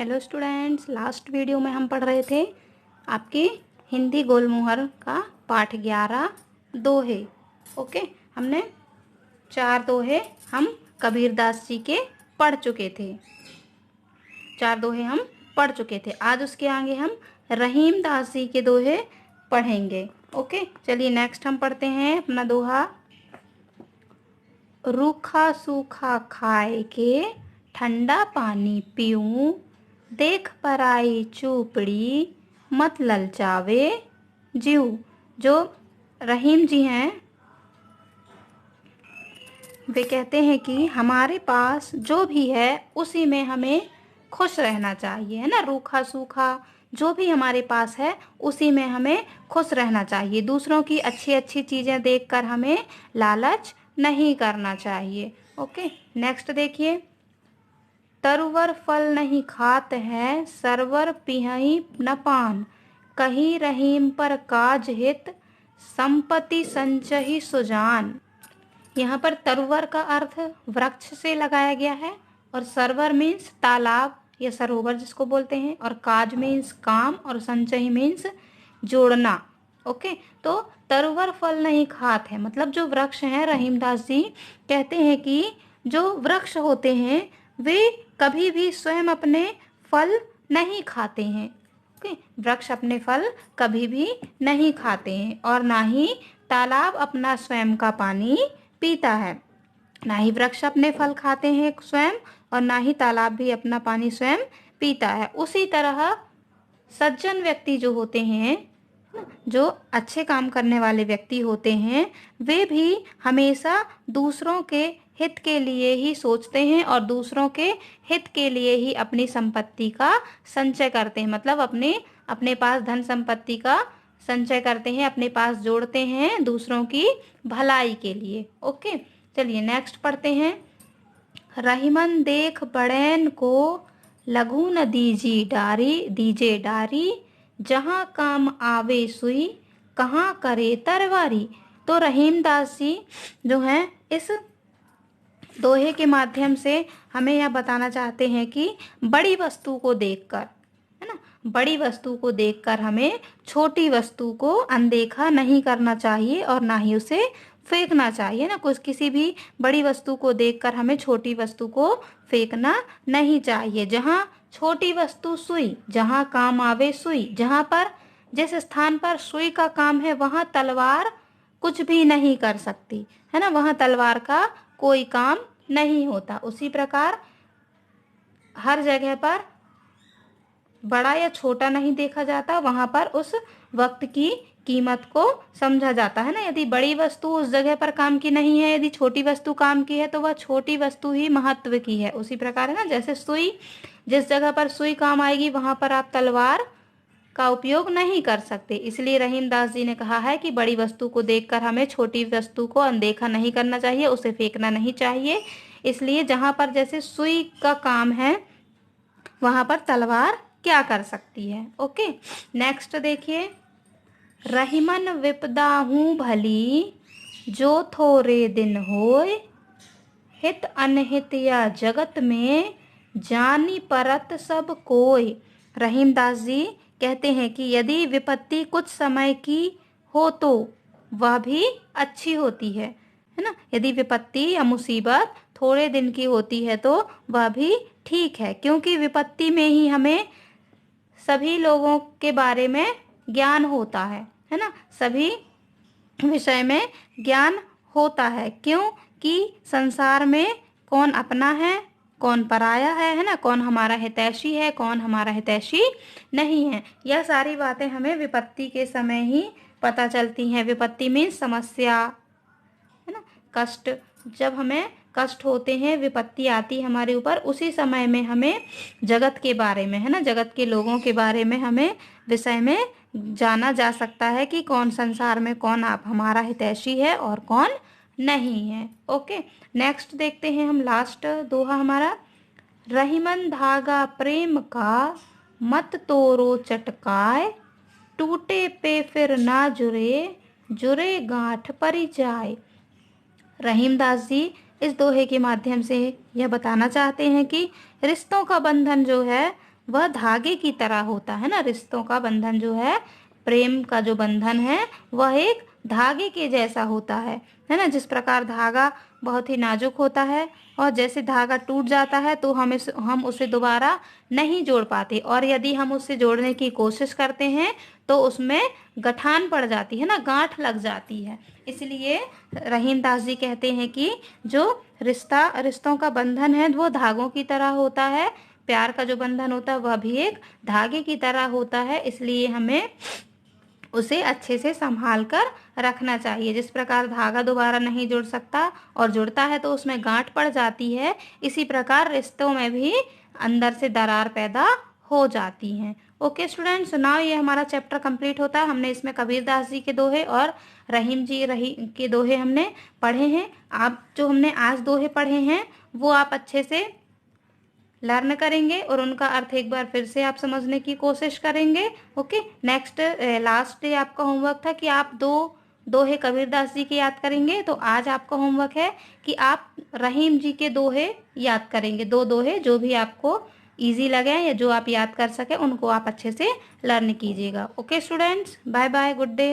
Hello students, last video में हम पढ़ रहे थे आपकी हिंदी गोलमोहर का पाठ 11 दोहे। ओके, हमने 4 दोहे हम कबीरदास जी के पढ़ चुके थे। 4 दोहे हम पढ़ चुके थे। आज उसके आगे हम रहीम दास जी के दोहे पढ़ेंगे। ओके, चलिए नेक्स्ट हम पढ़ते हैं अपना दोहा। रूखा सूखा खाए के ठंडा पानी पीऊं, देख पराई चूपड़ी मत ललचावे जीव। जो रहीम जी हैं वे कहते हैं कि हमारे पास जो भी है उसी में हमें खुश रहना चाहिए, है ना। रूखा सूखा जो भी हमारे पास है उसी में हमें खुश रहना चाहिए। दूसरों की अच्छी अच्छी चीज़ें देखकर हमें लालच नहीं करना चाहिए। ओके, नेक्स्ट देखिए। तरुवर फल नहीं खात है, सरवर पिहई न पान, कही रहीम पर काज हित, संपत्ति संचही सुजान। यहाँ पर तरुवर का अर्थ वृक्ष से लगाया गया है, और सरवर मीन्स तालाब या सरोवर जिसको बोलते हैं, और काज मीन्स काम, और संचय मीन्स जोड़ना। ओके, तो तरुवर फल नहीं खात है मतलब जो वृक्ष हैं, रहीमदास जी कहते हैं कि जो वृक्ष होते हैं वे कभी भी स्वयं अपने फल नहीं खाते हैं। ओके, वृक्ष अपने फल कभी भी नहीं खाते हैं, और ना ही तालाब अपना स्वयं का पानी पीता है। ना ही वृक्ष अपने फल खाते हैं स्वयं, और ना ही तालाब भी अपना पानी स्वयं पीता है। उसी तरह सज्जन व्यक्ति जो होते हैं, जो अच्छे काम करने वाले व्यक्ति होते हैं, वे भी हमेशा दूसरों के हित के लिए ही सोचते हैं और दूसरों के हित के लिए ही अपनी संपत्ति का संचय करते हैं। मतलब अपने पास धन संपत्ति का संचय करते हैं, अपने पास जोड़ते हैं दूसरों की भलाई के लिए। ओके, चलिए नेक्स्ट पढ़ते हैं। रहीमन देख बड़ैन को, लघु न दीजे डारी, जहाँ काम आवे सुई, कहाँ करे तरवारी। तो रहीमदास जी जो हैं इस दोहे के माध्यम से हमें यह बताना चाहते हैं कि बड़ी वस्तु को देखकर, है ना, बड़ी वस्तु को देखकर हमें छोटी वस्तु को अनदेखा नहीं करना चाहिए और ना ही उसे फेंकना चाहिए ना। कुछ किसी भी बड़ी वस्तु को देखकर हमें छोटी वस्तु को फेंकना नहीं चाहिए। जहाँ छोटी वस्तु सुई, जहाँ काम आवे सुई, जहाँ पर जिस स्थान पर सुई का काम है वहाँ तलवार कुछ भी नहीं कर सकती, है ना। वहाँ तलवार का कोई काम नहीं होता। उसी प्रकार हर जगह पर बड़ा या छोटा नहीं देखा जाता, वहाँ पर उस वक्त की कीमत को समझा जाता है ना। यदि बड़ी वस्तु उस जगह पर काम की नहीं है, यदि छोटी वस्तु काम की है, तो वह छोटी वस्तु ही महत्व की है। उसी प्रकार है ना, जैसे सुई, जिस जगह पर सुई काम आएगी वहाँ पर आप तलवार का उपयोग नहीं कर सकते। इसलिए रहीमदास जी ने कहा है कि बड़ी वस्तु को देखकर हमें छोटी वस्तु को अनदेखा नहीं करना चाहिए, उसे फेंकना नहीं चाहिए। इसलिए जहाँ पर जैसे सुई का काम है वहाँ पर तलवार क्या कर सकती है। ओके, नेक्स्ट देखिए। रहीमन विपदा हूँ भली, जो थोरे दिन होय, हित अनहित या जगत में, जानी परत सब कोय। रहीमदास जी कहते हैं कि यदि विपत्ति कुछ समय की हो तो वह भी अच्छी होती है ना। यदि विपत्ति या मुसीबत थोड़े दिन की होती है तो वह भी ठीक है, क्योंकि विपत्ति में ही हमें सभी लोगों के बारे में ज्ञान होता है ना। सभी विषय में ज्ञान होता है, क्योंकि संसार में कौन अपना है, कौन पराया है ना, कौन हमारा हितैषी है, कौन हमारा हितैषी नहीं है। यह सारी बातें हमें विपत्ति के समय ही पता चलती हैं। विपत्ति मीन्स समस्या, है ना, कष्ट। जब हमें कष्ट होते हैं, विपत्ति आती है हमारे ऊपर, उसी समय में हमें जगत के बारे में, है ना, जगत के लोगों के बारे में हमें विषय में जाना जा सकता है कि कौन संसार में कौन आप हमारा हितैषी है और कौन नहीं है। ओके, नेक्स्ट देखते हैं हम लास्ट दोहा हमारा। रहीमन धागा प्रेम का, मत तोड़ो चटकाए, टूटे पे फिर ना जुड़े, जुड़े गांठ परी जाए। रहीमदास जी इस दोहे के माध्यम से यह बताना चाहते हैं कि रिश्तों का बंधन जो है वह धागे की तरह होता है ना। रिश्तों का बंधन जो है, प्रेम का जो बंधन है वह एक धागे के जैसा होता है ना। जिस प्रकार धागा बहुत ही नाजुक होता है और जैसे धागा टूट जाता है तो हम उसे दोबारा नहीं जोड़ पाते, और यदि हम उससे जोड़ने की कोशिश करते हैं तो उसमें गठान पड़ जाती है ना, गांठ लग जाती है। इसलिए रहीम दास जी कहते हैं कि जो रिश्तों का बंधन है वो धागों की तरह होता है, प्यार का जो बंधन होता है वह भी एक धागे की तरह होता है। इसलिए हमें उसे अच्छे से संभाल कर रखना चाहिए। जिस प्रकार धागा दोबारा नहीं जुड़ सकता और जुड़ता है तो उसमें गांठ पड़ जाती है, इसी प्रकार रिश्तों में भी अंदर से दरार पैदा हो जाती हैं। ओके स्टूडेंट्स, नाउ ये हमारा चैप्टर कंप्लीट होता है। हमने इसमें कबीरदास जी के दोहे और रहीम जी रही के दोहे हमने पढ़े हैं। आप जो हमने आज दोहे पढ़े हैं वो आप अच्छे से लर्न करेंगे और उनका अर्थ एक बार फिर से आप समझने की कोशिश करेंगे। ओके, नेक्स्ट लास्ट डे आपका होमवर्क था कि आप दो दोहे कबीरदास जी के याद करेंगे। तो आज आपका होमवर्क है कि आप रहीम जी के दोहे याद करेंगे। दो दोहे जो भी आपको इजी लगे या जो आप याद कर सके उनको आप अच्छे से लर्न कीजिएगा। Okay students, bye bye, good day.